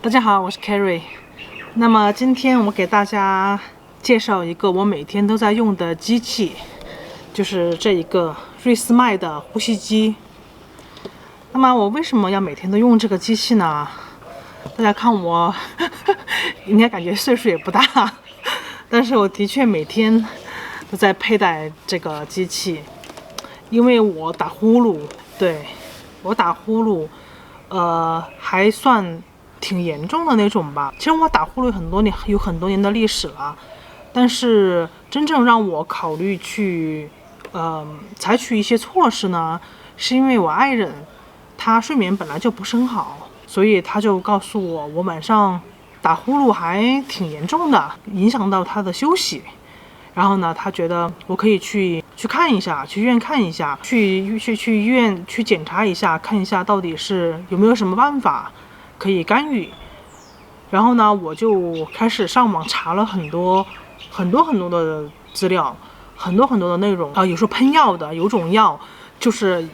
大家好，我是 Carrie。那么今天我给大家介绍一个我每天都在用的机器，就是这一个瑞思迈的呼吸机。那么我为什么要每天都用这个机器呢？大家看我，应该感觉岁数也不大，但是我的确每天都在佩戴这个机器，因为我打呼噜，对，我打呼噜，还算挺严重的那种吧。其实我打呼噜有很多年的历史了，但是真正让我考虑去采取一些措施呢，是因为我爱人他睡眠本来就不是很好，所以他就告诉我晚上打呼噜还挺严重的，影响到他的休息。然后呢，他觉得我可以去看一下，去医院看一下，去医院去检查一下，看一下到底是有没有什么办法可以干预。然后呢，我就开始上网查了很多的资料，很多的内容啊，有时候喷药的，有种药就是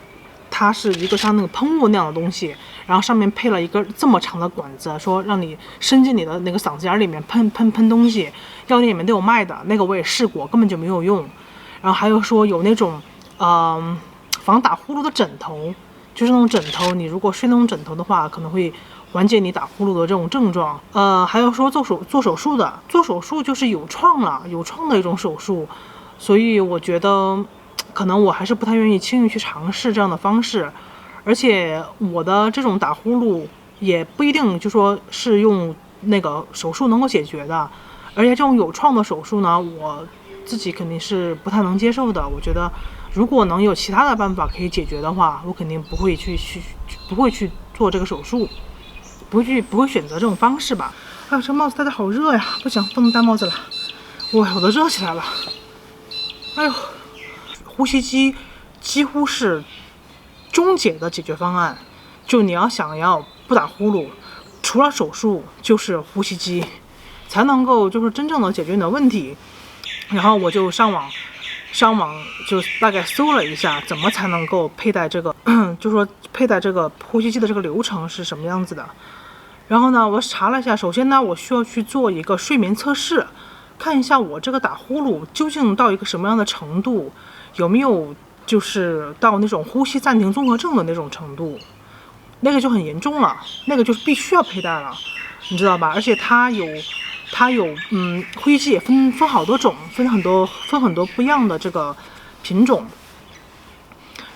它是一个像那个喷雾那样的东西，然后上面配了一个这么长的管子，说让你伸进你的那个嗓子眼里面喷东西，药店里面都有卖的，那个我也试过，根本就没有用。然后还有说有那种防打呼噜的枕头，就是那种枕头，你如果睡那种枕头的话，可能会缓解你打呼噜的这种症状。还有说做手术的，做手术就是有创的一种手术，所以我觉得可能我还是不太愿意轻易去尝试这样的方式。而且我的这种打呼噜也不一定就说是用那个手术能够解决的，而且这种有创的手术呢，我自己肯定是不太能接受的。我觉得如果能有其他的办法可以解决的话，我肯定不会去做这个手术，不会选择这种方式吧。哎呦，这帽子戴的好热呀，不行，不能戴帽子了，我都热起来了。哎呦，呼吸机几乎是终结的解决方案，就你想要不打呼噜，除了手术就是呼吸机，才能够就是真正的解决你的问题。然后我就上网就大概搜了一下，怎么才能够佩戴这个，就说佩戴这个呼吸机的这个流程是什么样子的。然后呢，我查了一下，首先呢，我需要去做一个睡眠测试，看一下我这个打呼噜究竟到一个什么样的程度，有没有就是到那种呼吸暂停综合症的那种程度，那个就很严重了，那个就是必须要佩戴了，你知道吧？而且它有呼吸机也分好多种，分很多不一样的这个品种。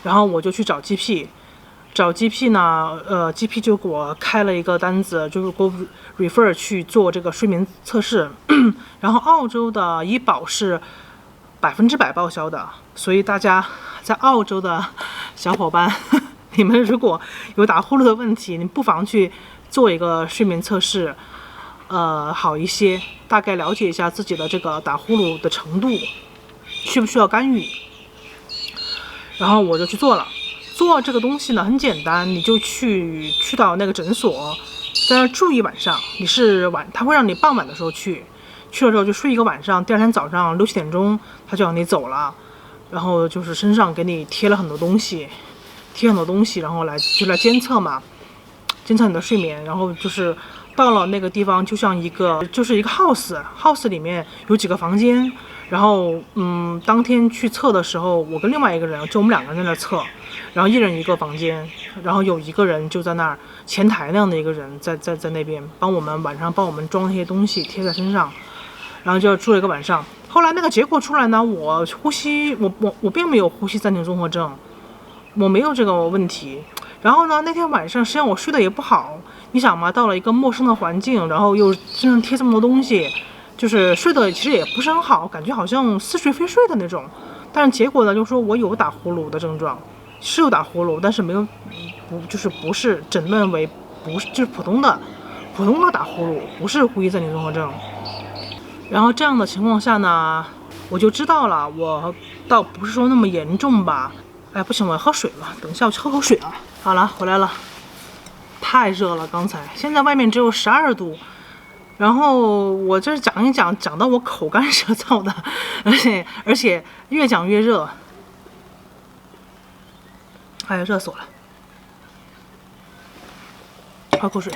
然后我就去找 GP 呢，GP 就给我开了一个单子，就是给我 refer 去做这个睡眠测试。然后澳洲的医保是100%报销的，所以大家在澳洲的小伙伴，你们如果有打呼噜的问题，你不妨去做一个睡眠测试，好一些，大概了解一下自己的这个打呼噜的程度，需不需要干预。然后我就去做了。做这个东西呢很简单，你就去到那个诊所，在那住一晚上。他会让你傍晚的时候去了之后就睡一个晚上，第二天早上6、7点钟他就让你走了。然后就是身上给你贴很多东西，然后来监测嘛，监测你的睡眠。然后就是到了那个地方，就是一个 house 里面有几个房间。然后当天去测的时候，我跟另外一个人，就我们2个人在那测，然后一人一个房间，然后有一个人就在那儿，前台那样的一个人在那边晚上帮我们装那些东西贴在身上，然后就住了一个晚上。后来那个结果出来呢，我并没有呼吸暂停综合症，我没有这个问题。然后呢，那天晚上实际上我睡得也不好，你想嘛，到了一个陌生的环境，然后又身上贴这么多东西，就是睡得其实也不是很好，感觉好像似睡非睡的那种。但是结果呢，就说我有打呼噜的症状，是有打呼噜，但是不是诊断为不是就是普通的打呼噜，不是呼吸暂停综合症。然后这样的情况下呢，我就知道了，我倒不是说那么严重吧。哎，不行，我要喝水了，等一下我去喝口水啊。好了，回来了，太热了，刚才现在外面只有12度。然后我这讲一讲，讲到我口干舌燥的，而且越讲越热，哎呀，热死我了！喝口水。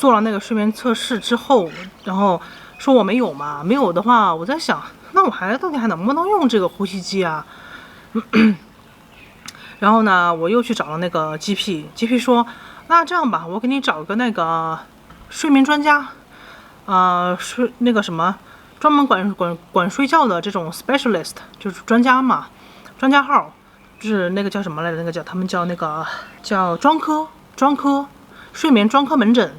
做了那个睡眠测试之后，然后说我没有嘛，没有的话，我在想，那我到底还能不能用这个呼吸机啊？然后呢，我又去找了那个 GP 说，那这样吧，我给你找个那个睡眠专家，睡那个什么，专门管睡觉的这种 specialist， 就是专家嘛，专家号，就是那个叫什么来着？那个他们叫那个叫专科睡眠专科门诊。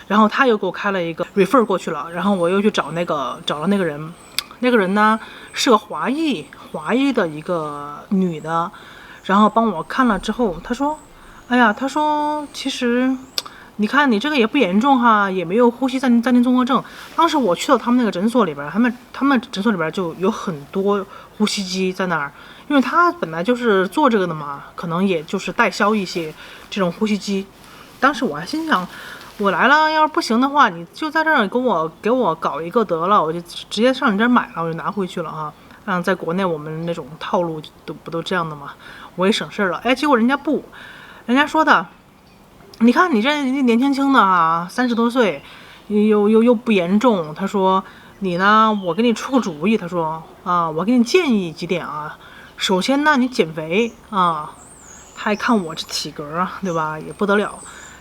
然后他又给我开了一个 refer 过去了，然后我又去找了那个人，那个人呢是个华裔的一个女的。然后帮我看了之后，他说：“哎呀，他说其实，你看你这个也不严重哈，也没有呼吸暂停综合症。当时我去到他们那个诊所里边，他们诊所里边就有很多呼吸机在那儿，因为他本来就是做这个的嘛，可能也就是代销一些这种呼吸机。当时我还心想，我来了，要是不行的话，你就在这儿给我搞一个得了，我就直接上你这儿买了，我就拿回去了哈。在国内我们那种套路不都这样的嘛？我也省事了。哎，结果人家说的，你看你这年轻的啊，30多岁，又不严重。他说你呢，我给你出个主意。他说我给你建议几点啊。首先呢，你减肥啊。他一看我这体格啊，对吧，也不得了。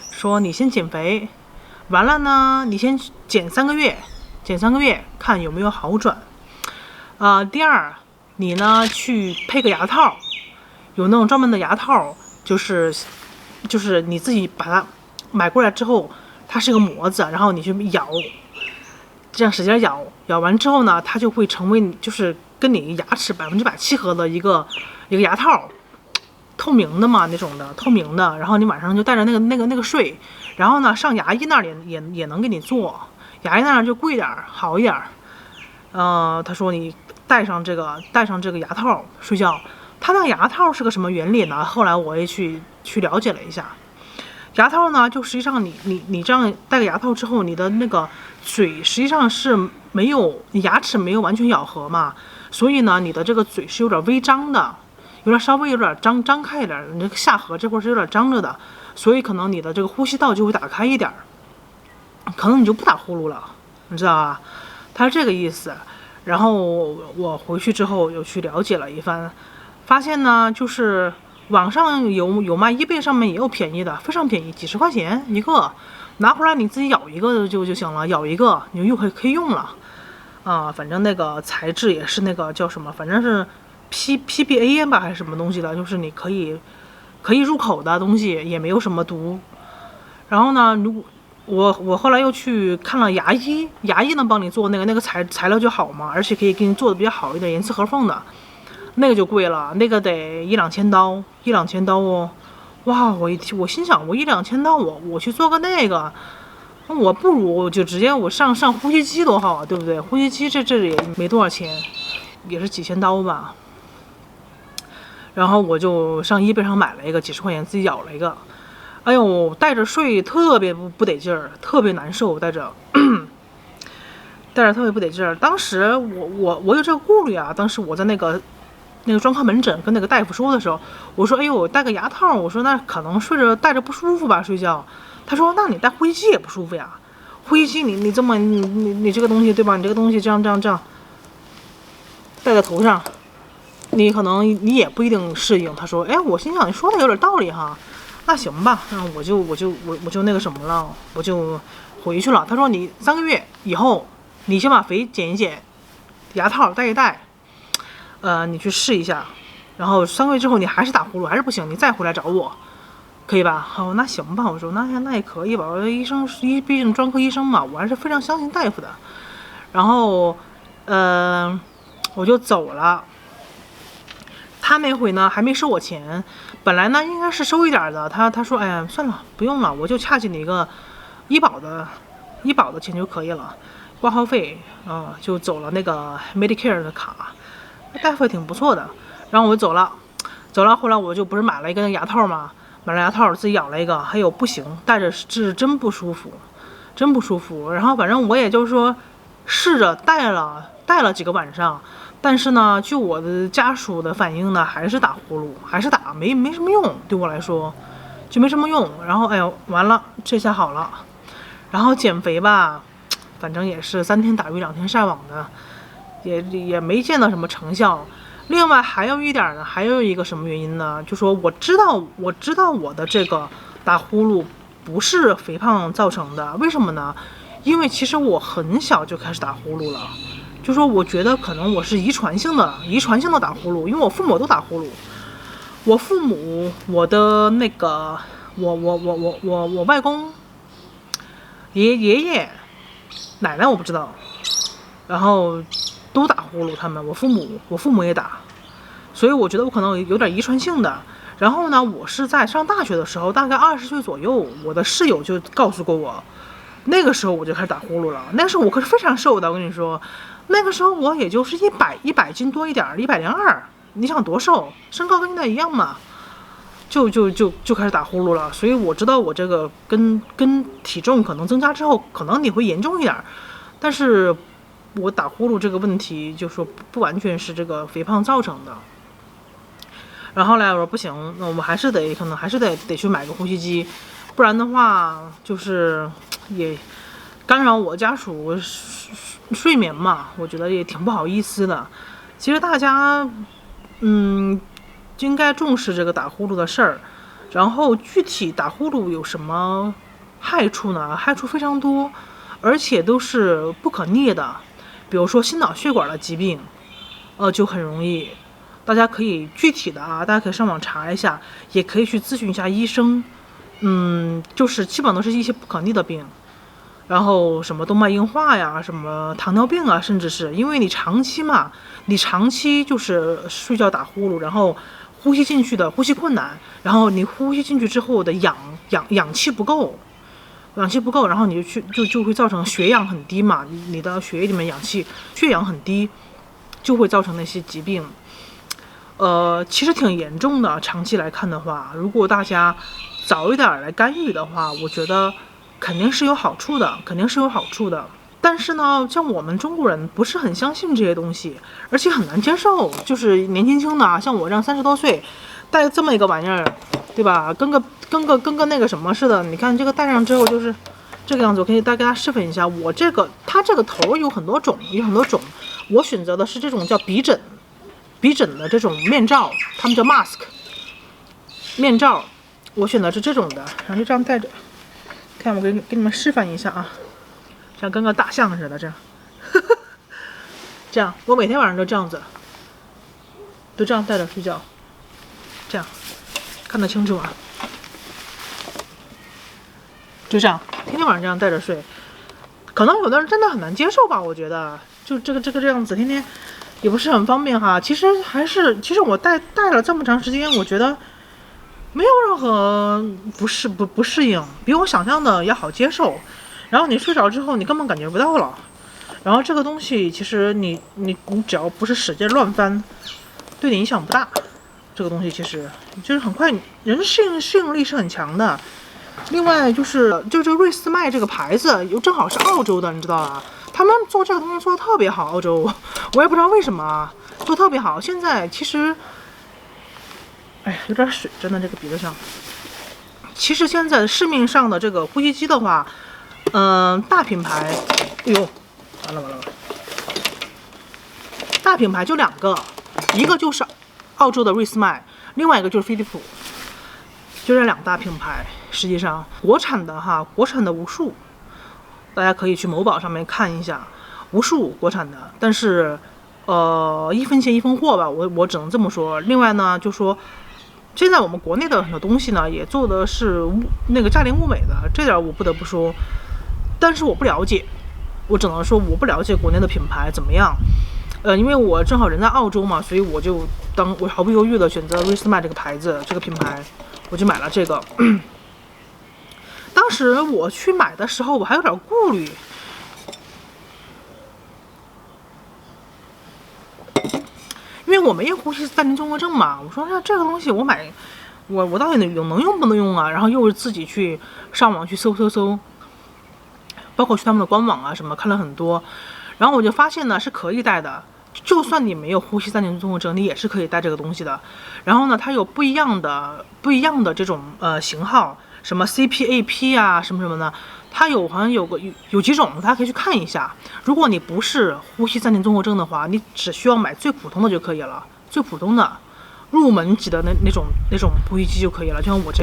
说你先减肥，完了呢，你先减3个月，看有没有好转。第二，你呢去配个牙套，有那种专门的牙套，就是你自己把它买过来之后，它是个模子，然后你去咬，这样使劲咬完之后呢，它就会成为就是跟你牙齿100%契合的一个牙套，透明的嘛那种的，透明的，然后你晚上就带着那个睡，然后呢上牙医那里也能给你做，牙医那儿就贵点好一点。他说你戴上这个牙套睡觉，它那个牙套是个什么原理呢？后来我也去了解了一下，牙套呢就实际上你这样戴个牙套之后，你的那个嘴实际上是没有牙齿没有完全咬合嘛，所以呢你的这个嘴是有点微张的，稍微有点张开一点，你这个下颌这块是有点张着的，所以可能你的这个呼吸道就会打开一点，可能你就不打呼噜了，你知道吧？它是这个意思。然后我回去之后又去了解了一番，发现呢就是网上有卖，eBay上面也有便宜的，非常便宜，几十块钱一个，拿回来你自己咬一个就行了，咬一个你又可以用了反正那个材质也是那个叫什么，反正是 PBA 吧还是什么东西的，就是你可以入口的东西，也没有什么毒。然后呢，我后来又去看了牙医能帮你做那个材料就好嘛，而且可以给你做的比较好一点，严丝合缝的，那个就贵了，那个得1-2千刀哦。哇，我心想，我1-2千刀，我去做个那个，我不如我就直接我上呼吸机多好啊，对不对？呼吸机这也没多少钱，也是几千刀吧。然后我就上eBay上买了一个，几十块钱自己咬了一个。哎呦，带着睡特别不得劲儿，特别难受，带着特别不得劲儿。当时我有这个顾虑啊。当时我在那个专科门诊跟那个大夫说的时候，我说：“哎呦，戴个牙套，我说那可能戴着不舒服吧，睡觉。”他说：“那你戴呼吸机也不舒服呀，呼吸机你这么你这个东西对吧？你这个东西这样戴在头上，你可能你也不一定适应。”他说：“哎，我心想你说的有点道理哈。”那行吧，我就那个什么了，我就回去了。他说你3个月以后，你先把肥减一减，牙套戴一戴，你去试一下，然后3个月之后你还是打呼噜还是不行，你再回来找我，可以吧？好，那行吧，我说那也可以吧。我医生毕竟专科医生嘛，我还是非常相信大夫的。然后我就走了。他那回呢还没收我钱，本来呢应该是收一点的，他说哎呀算了不用了，我就掐起你一个医保的钱就可以了，挂号费就走了那个 Medicare 的卡，大夫也挺不错的。然后我就走了，后来我就不是买了一个牙套嘛，买了牙套自己咬了一个，还有不行，戴着是真不舒服。然后反正我也就是说试着戴了几个晚上。但是呢，就我的家属的反应呢，还是打呼噜，还是打，没什么用，对我来说就没什么用。然后哎呦，完了，这下好了。然后减肥吧，反正也是3天打鱼2天晒网的，也没见到什么成效。另外还有一点呢，还有一个什么原因呢？就说我知道我的这个打呼噜不是肥胖造成的，为什么呢？因为其实我很小就开始打呼噜了，就说我觉得可能我是遗传性的打呼噜，因为我父母都打呼噜，我父母，我的那个我外公、爷爷、奶奶我不知道，然后都打呼噜，我父母也打，所以我觉得我可能有点遗传性的。然后呢，我是在上大学的时候，大概20岁左右，我的室友就告诉过我，那个时候我就开始打呼噜了。那时候我可是非常瘦的，我跟你说，那个时候我也就是100斤多一点，102，你想多瘦，身高跟现在一样嘛，就开始打呼噜了。所以我知道我这个跟体重可能增加之后，可能你会严重一点，但是我打呼噜这个问题，就说不完全是这个肥胖造成的。然后来我说不行，那我们可能还是得去买个呼吸机，不然的话就是也干扰我家属睡眠嘛，我觉得也挺不好意思的。其实大家应该重视这个打呼噜的事儿。然后具体打呼噜有什么害处呢？害处非常多，而且都是不可逆的。比如说心脑血管的疾病，就很容易。大家可以具体的大家可以上网查一下，也可以去咨询一下医生。就是基本都是一些不可逆的病，然后什么动脉硬化呀，什么糖尿病啊，甚至是因为你长期就是睡觉打呼噜，然后呼吸进去的呼吸困难，然后你呼吸进去之后的氧气不够，然后你就会造成血氧很低嘛，你的血液里面血氧很低，就会造成那些疾病。其实挺严重的。长期来看的话，如果大家早一点来干预的话，我觉得肯定是有好处的。但是呢，像我们中国人不是很相信这些东西，而且很难接受。就是年轻的像我这样30多岁，带这么一个玩意儿，对吧？跟个那个什么似的。你看这个戴上之后就是这个样子。我可以大家示范一下。它这个头有很多种，我选择的是这种叫鼻枕的这种面罩，他们叫 mask 面罩，我选的是这种的，然后就这样戴着。看我给你们示范一下啊，像跟个大象似的这样这样我每天晚上都这样子，都这样戴着睡觉，这样看得清楚啊，就这样天天晚上这样戴着睡。可能有的人真的很难接受吧，我觉得就这样子天天也不是很方便哈。其实我戴了这么长时间，我觉得没有任何不适应，比我想象的要好接受。然后你睡着之后，你根本感觉不到了。然后这个东西其实你只要不是使劲乱翻，对你影响不大。这个东西其实就是很快，人适应力是很强的。另外就这个瑞思迈这个牌子，又正好是澳洲的，你知道啊？他们做这个东西做的特别好，澳洲我也不知道为什么做特别好。现在其实，哎呀，有点水，真的这个鼻子上。其实现在市面上的这个呼吸机的话，大品牌，哎呦，完了，大品牌就2个，一个就是澳洲的瑞思迈，另外一个就是飞利浦，就这2大品牌。实际上国产的无数，大家可以去某宝上面看一下，无数国产的，但是一分钱一分货吧，我只能这么说。另外呢，就说现在我们国内的很多东西呢，也做的是那个价廉物美的，这点我不得不说。但是我不了解，我只能说我不了解国内的品牌怎么样。因为我正好人在澳洲嘛，所以我毫不犹豫的选择瑞思迈这个牌子这个品牌，我就买了这个。当时我去买的时候，我还有点顾虑，因为我没有呼吸暂停综合症嘛。我说那这个东西我买，我到底能用不能用啊？然后又是自己去上网去搜，包括去他们的官网啊什么看了很多，然后我就发现呢是可以戴的，就算你没有呼吸暂停综合症，你也是可以戴这个东西的。然后呢，它有不一样的这种型号。什么 CPAP 啊，什么什么的，它好像有几种，大家可以去看一下。如果你不是呼吸暂停综合征的话，你只需要买最普通的就可以了，最普通的入门级的那种呼吸机就可以了。就像我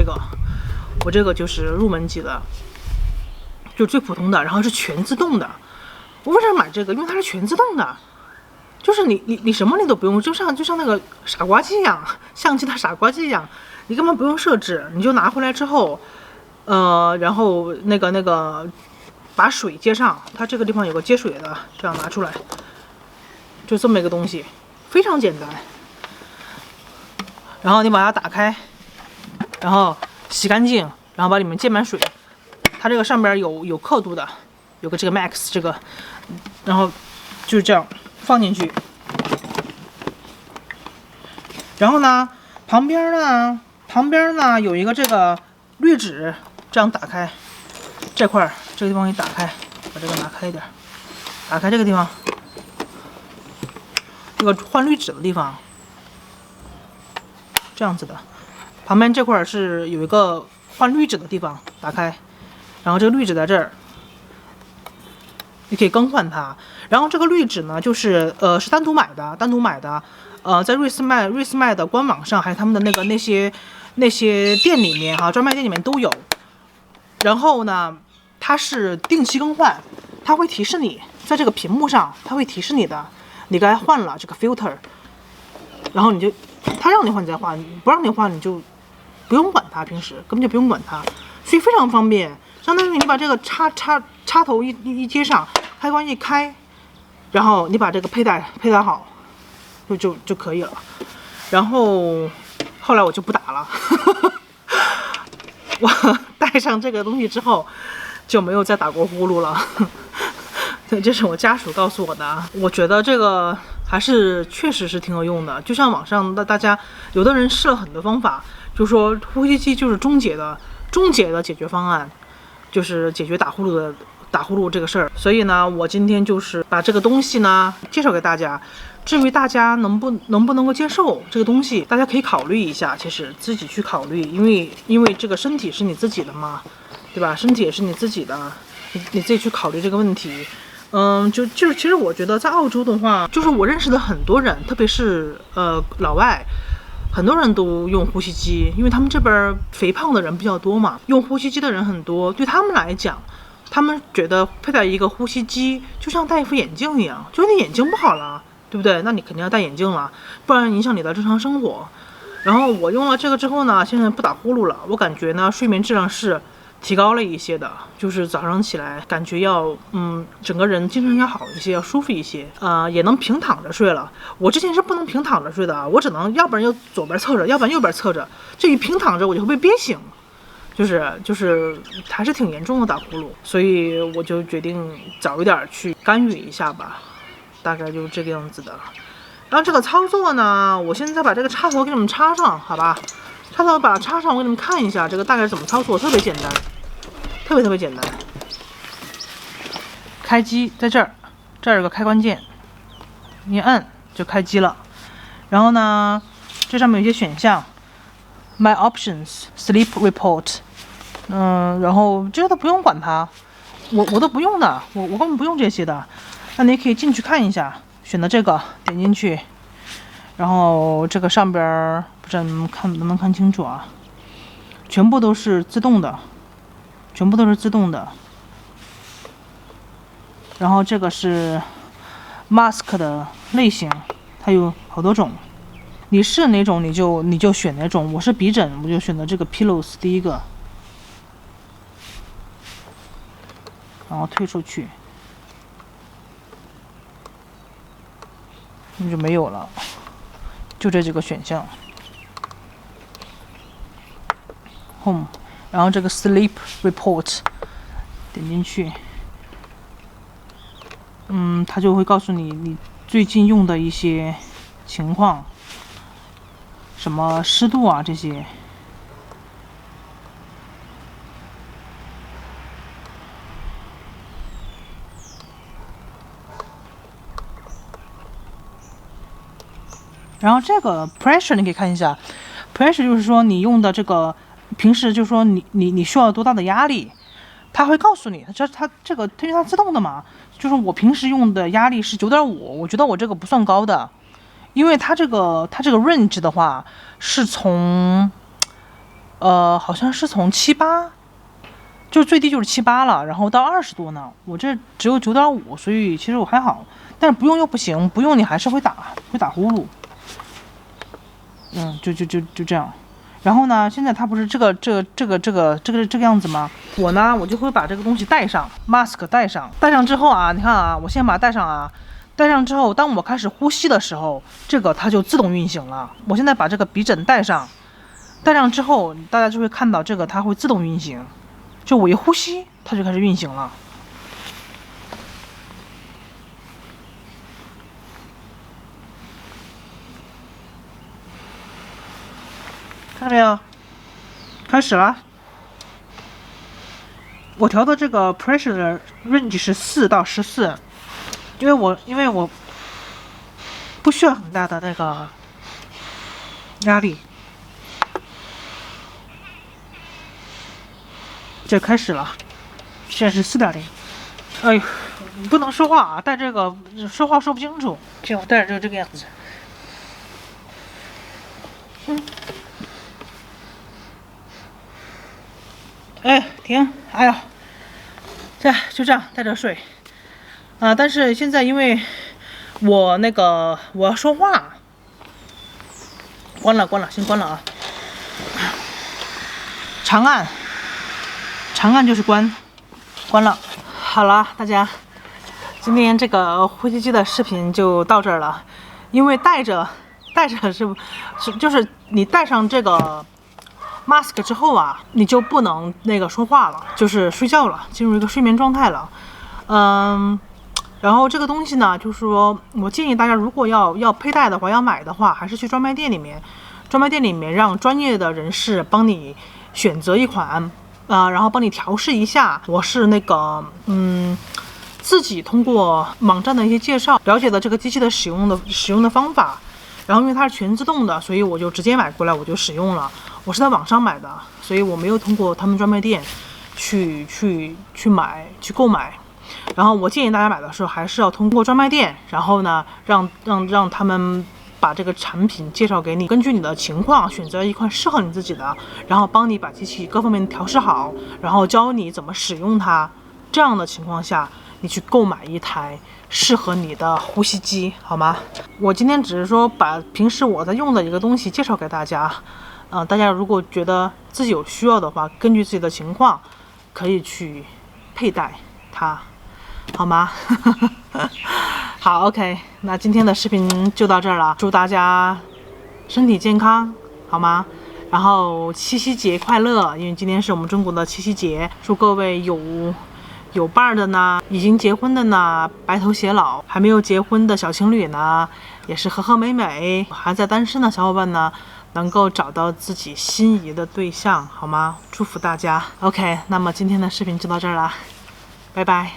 这个就是入门级的，就最普通的，然后是全自动的。我为什么买这个？因为它是全自动的。就是你什么你都不用，就像那个傻瓜机一样，相机的傻瓜机一样，你根本不用设置，你就拿回来之后，然后那个把水接上，它这个地方有个接水的，这样拿出来，就这么一个东西，非常简单。然后你把它打开，然后洗干净，然后把里面接满水，它这个上边有刻度的，有个这个 Max 这个，然后就是这样。放进去，然后呢，旁边呢有一个这个滤纸，这样打开这块这个地方一打开，把这个拿开一点，打开这个地方，这个换滤纸的地方，这样子的，旁边这块是有一个换滤纸的地方，打开，然后这个滤纸在这儿。你可以更换它，然后这个滤纸呢，就是是单独买的，在瑞思麦的官网上，还有他们的那些店里面哈，专卖店里面都有。然后呢，它是定期更换，它会提示你在这个屏幕上，它会提示你的，你该换了这个 filter， 然后它让你换你再换，不让你换你就不用管它，平时根本就不用管它，所以非常方便。相当于你把这个插头一接上，开关一开，然后你把这个佩戴好，就可以了。然后后来我就不打了，我带上这个东西之后就没有再打过呼噜了。对，这是我家属告诉我的。我觉得这个还是确实是挺有用的。就像网上大家有的人试了很多方法，就说呼吸机就是终结的解决方案。就是解决打呼噜这个事儿，所以呢，我今天就是把这个东西呢介绍给大家。至于大家能不能够接受这个东西，大家可以考虑一下，其实自己去考虑，因为这个身体是你自己的嘛，对吧？身体也是你自己的，你自己去考虑这个问题。其实我觉得在澳洲的话，就是我认识的很多人，特别是老外。很多人都用呼吸机，因为他们这边肥胖的人比较多嘛，用呼吸机的人很多。对他们来讲，他们觉得佩戴一个呼吸机就像戴一副眼镜一样，就是你眼睛不好了，对不对？那你肯定要戴眼镜了，不然影响你的正常生活。然后我用了这个之后呢，现在不打呼噜了，我感觉呢睡眠质量是提高了一些的，就是早上起来感觉要整个人精神要好一些，要舒服一些，也能平躺着睡了。我之前是不能平躺着睡的，我只能要不然就左边侧着，要不然右边侧着，这一平躺着我就会被憋醒，就是还是挺严重的打呼噜，所以我就决定早一点去干预一下吧，大概就是这个样子的。然后这个操作呢，我现在把这个插头给你们插上，好吧？插头把它插上，我给你们看一下这个大概怎么操作，特别简单，特别简单。开机在这儿有个开关键，一按就开机了。然后呢，这上面有些选项 ，My Options Sleep Report， 然后这个都不用管它，我都不用的，我根本不用这些的。那你可以进去看一下，选择这个，点进去。然后这个上边不知道你们能不能看清楚啊？全部都是自动的，然后这个是 mask 的类型，它有好多种，你是哪种你就选哪种。我是鼻枕，我就选择这个 pillows 第一个，然后退出去，那就没有了。就这几个选项 ，Home， 然后这个 Sleep Report， 点进去，它就会告诉你最近用的一些情况，什么湿度啊这些。然后这个 pressure 你可以看一下 ，pressure 就是说你用的这个平时就说你需要多大的压力，它会告诉你，它这个因为它自动的嘛，就是我平时用的压力是9.5，我觉得我这个不算高的，因为它这个range 的话是从好像是从7、8，就最低就是7、8了，然后到20多呢，我这只有9.5，所以其实我还好，但是不用又不行，不用你还是会打呼噜，就这样。然后呢，现在它不是这个样子吗？我就会把这个东西戴上 ，mask 戴上之后啊，你看啊，我先把它戴上啊，戴上之后，当我开始呼吸的时候，这个它就自动运行了。我现在把这个鼻枕戴上之后，大家就会看到这个它会自动运行，就我一呼吸，它就开始运行了。看到没有？开始了。我调的这个 pressure 的 range 是4到14，因为我不需要很大的那个压力。这开始了，现在是4.0。哎呦，你不能说话啊！戴这个说话说不清楚。这我戴着这个样子。哎，停！哎呦，就这样带着睡啊。但是现在因为我要说话，关了，先关了啊。长按就是关了。好了，大家，今天这个呼吸机的视频就到这儿了。因为戴着就是你戴上这个 mask 之后啊，你就不能说话了，就是睡觉了，进入一个睡眠状态了。然后这个东西呢，就是说我建议大家，如果要佩戴的话，要买的话，还是去专卖店里面让专业的人士帮你选择一款，然后帮你调试一下。我是自己通过网站的一些介绍了解的这个机器的使用的方法，然后因为它是全自动的，所以我就直接买过来我就使用了。我是在网上买的，所以我没有通过他们专卖店去购买。然后我建议大家买的时候还是要通过专卖店，然后呢让他们把这个产品介绍给你，根据你的情况选择一款适合你自己的，然后帮你把机器各方面调试好，然后教你怎么使用它。这样的情况下，你去购买一台适合你的呼吸机，好吗？我今天只是说把平时我在用的一个东西介绍给大家，大家如果觉得自己有需要的话，根据自己的情况可以去佩戴它，好吗？好 ，OK， 那今天的视频就到这儿了，祝大家身体健康，好吗？然后七夕节快乐，因为今天是我们中国的七夕节，祝各位有伴儿的呢，已经结婚的呢，白头偕老；还没有结婚的小情侣呢，也是和和美美；还在单身的小伙伴呢，能够找到自己心仪的对象，好吗？祝福大家。OK， 那么今天的视频就到这儿了，拜拜。